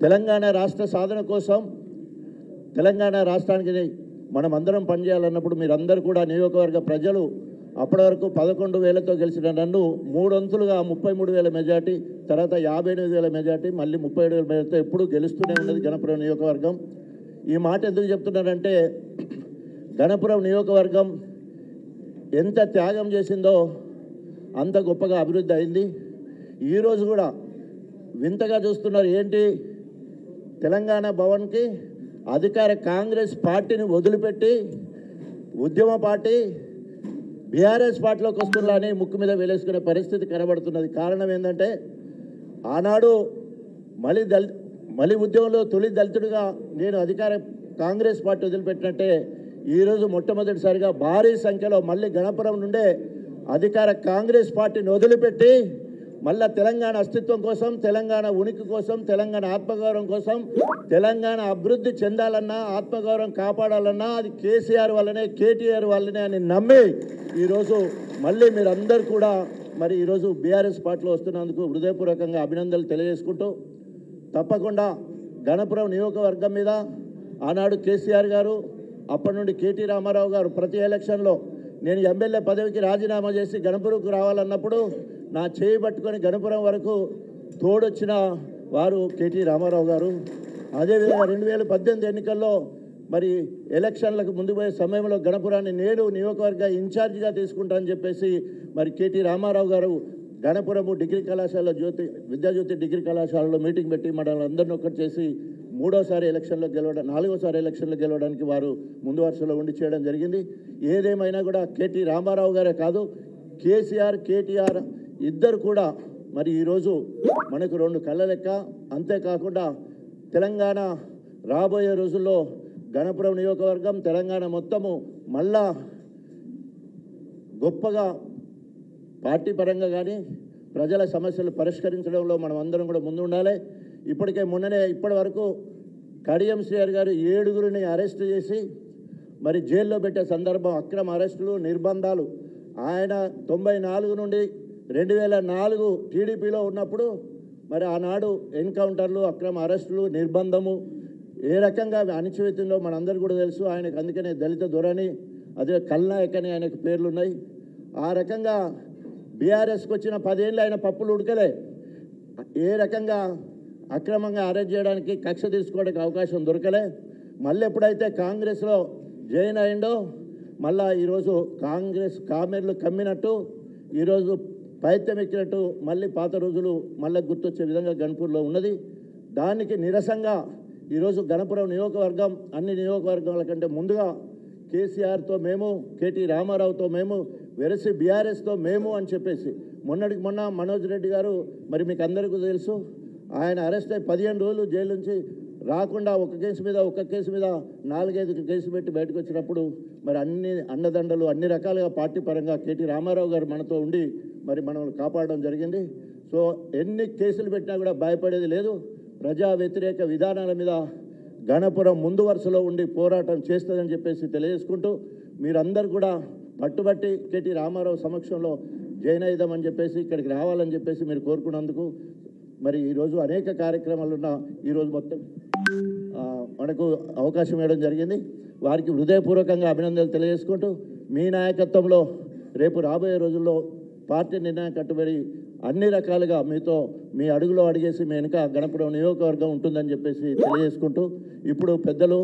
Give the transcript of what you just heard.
తెలంగాణ రాష్ట్ర సాధన కోసం తెలంగాణ రాష్ట్రానికి మనం అందరం పనిచేయాలన్నప్పుడు మీరందరూ కూడా నియోజకవర్గ ప్రజలు అప్పటి వరకు 11,000తో గెలిచిన నన్ను 3 వంతులుగా 33,000 మెజార్టీ, తర్వాత 58,000 మెజార్టీ, మళ్ళీ 37,000 మెజార్టీతో ఎప్పుడూ గెలుస్తూనే ఉన్నది గణపురం నియోజకవర్గం. ఈ మాట ఎందుకు చెప్తున్నానంటే గణపురం నియోజకవర్గం ఎంత త్యాగం చేసిందో అంత గొప్పగా అభివృద్ధి అయింది. ఈరోజు కూడా వింతగా చూస్తున్నారు, ఏంటి తెలంగాణ భవన్కి అధికార కాంగ్రెస్ పార్టీని వదిలిపెట్టి ఉద్యమ పార్టీ బీఆర్ఎస్ పార్టీలోకి వస్తున్నారని ముక్కు మీద వేలేసుకునే పరిస్థితి కనబడుతున్నది. కారణం ఏంటంటే ఆనాడు మళ్ళీ ఉద్యమంలో తొలి దళితుడిగా నేను అధికార కాంగ్రెస్ పార్టీ వదిలిపెట్టినట్టే ఈరోజు మొట్టమొదటిసారిగా భారీ సంఖ్యలో మళ్ళీ గణపురం నుండే అధికార కాంగ్రెస్ పార్టీని వదిలిపెట్టి మళ్ళా తెలంగాణ అస్తిత్వం కోసం, తెలంగాణ ఉనికి కోసం, తెలంగాణ ఆత్మగౌరవం కోసం, తెలంగాణ అభివృద్ధి చెందాలన్నా, ఆత్మగౌరవం కాపాడాలన్నా అది కేసీఆర్ వల్లనే, కేటీఆర్ వల్లనే అని నమ్మి ఈరోజు మళ్ళీ మీరందరూ కూడా మరి ఈరోజు బీఆర్ఎస్ పార్టీలో వస్తున్నందుకు హృదయపూర్వకంగా అభినందనలు తెలియజేసుకుంటూ, తప్పకుండా గణపురం నియోజకవర్గం మీద ఆనాడు కేసీఆర్ గారు, అప్పటి నుండి కేటీ రామారావు గారు ప్రతి ఎలక్షన్లో నేను ఎమ్మెల్యే పదవికి రాజీనామా చేసి గణపురంకు రావాలన్నప్పుడు నా చేయి పట్టుకొని గణపురం వరకు తోడొచ్చిన వారు కేటీ రామారావు గారు. అదేవిధంగా 2018 ఎన్నికల్లో మరి ఎలక్షన్లకు ముందు పోయే సమయంలో గణపురాన్ని నేను నియోజకవర్గ ఇన్ఛార్జిగా తీసుకుంటానని చెప్పేసి మరి కేటీ రామారావు గారు గణపురము డిగ్రీ కళాశాల విద్యాజ్యోతి డిగ్రీ కళాశాలలో మీటింగ్ పెట్టి మనల్ని అందరినీ ఒక్కటి చేసి 3వ ఎలక్షన్లో గెలవడం 4వ ఎలక్షన్లో గెలవడానికి వారు ముందు వరుసలో ఉండి చేయడం జరిగింది. ఏదేమైనా కూడా కేటీ రామారావు గారే కాదు, కేసీఆర్, కేటీఆర్ ఇద్దరు కూడా మరి ఈరోజు మనకు 2 కళ్ళ లెక్క. అంతేకాకుండా తెలంగాణ రాబోయే రోజుల్లో గణపురం నియోజకవర్గం తెలంగాణ మొత్తము మళ్ళా గొప్పగా పార్టీ పరంగా కానీ ప్రజల సమస్యలు పరిష్కరించడంలో మనం అందరం కూడా ముందు ఉండాలి. ఇప్పటి వరకు కడియం శ్రీఆర్ గారు 7గురిని అరెస్ట్ చేసి మరి జైల్లో పెట్టే సందర్భం, అక్రమ అరెస్టులు, నిర్బంధాలు. ఆయన 94 నుండి 2004 టీడీపీలో ఉన్నప్పుడు మరి ఆనాడు ఎన్కౌంటర్లు, అక్రమ అరెస్టులు, నిర్బంధము ఏ రకంగా అణిచివేతంలో మనందరూ కూడా తెలుసు. ఆయనకు అందుకనే దళిత దొరని, అదే కల్నాయక్ అని ఆయనకు పేర్లున్నాయి. ఆ రకంగా బీఆర్ఎస్కి వచ్చిన 10 ఏళ్ళు ఆయన పప్పులు ఉడకలే. ఏ రకంగా అక్రమంగా అరెస్ట్ చేయడానికి, కక్ష తీసుకోవడానికి అవకాశం దొరకలే. మళ్ళీ ఎప్పుడైతే కాంగ్రెస్లో జాయిన్ అయిండో మళ్ళా ఈరోజు కాంగ్రెస్ కామెర్లు కమ్మినట్టు, ఈరోజు పైత్యం ఎక్కినట్టు మళ్ళీ పాత రోజులు మళ్ళీ గుర్తొచ్చే విధంగా గణపూర్లో ఉన్నది. దానికి నిరసంగా ఈరోజు గణపురం నియోజకవర్గం అన్ని నియోజకవర్గాల కంటే ముందుగా కేసీఆర్తో మేము, కేటీ రామారావుతో మేము, వెరసి బీఆర్ఎస్తో మేము అని చెప్పేసి మొన్నటికి మొన్న మనోజ్ రెడ్డి గారు మరి మీకు అందరికీ తెలుసు, ఆయన అరెస్ట్ అయ్యి 15 రోజులు జైలు నుంచి రాకుండా ఒక కేసు మీద 4-5 కేసులు పెట్టి బయటకు వచ్చినప్పుడు మరి అన్ని అండదండలు అన్ని రకాలుగా పార్టీ పరంగా కేటీ రామారావు గారు మనతో ఉండి మరి మనల్ని కాపాడడం జరిగింది. సో ఎన్ని కేసులు పెట్టినా కూడా భయపడేది లేదు. ప్రజా వ్యతిరేక విధానాల మీద గణపురం ముందు వరుసలో ఉండి పోరాటం చేస్తుందని చెప్పేసి తెలియజేసుకుంటూ, మీరందరూ కూడా పట్టుబట్టి కేటీ రామారావు సమక్షంలో జాయిన్ అయిదామని చెప్పేసి, ఇక్కడికి రావాలని చెప్పేసి మీరు కోరుకున్నందుకు మరి ఈరోజు అనేక కార్యక్రమాలు ఉన్న ఈరోజు మొత్తం మనకు అవకాశం ఇవ్వడం జరిగింది. వారికి హృదయపూర్వకంగా అభినందనలు తెలియజేసుకుంటూ, మీ నాయకత్వంలో రేపు రాబోయే రోజుల్లో పార్టీ నిర్ణయం కట్టుబడి అన్ని రకాలుగా మీతో మీ అడుగులో అడిగేసి మీ వెనుక గణపురం నియోజకవర్గం ఉంటుందని చెప్పేసి తెలియజేసుకుంటూ, ఇప్పుడు పెద్దలు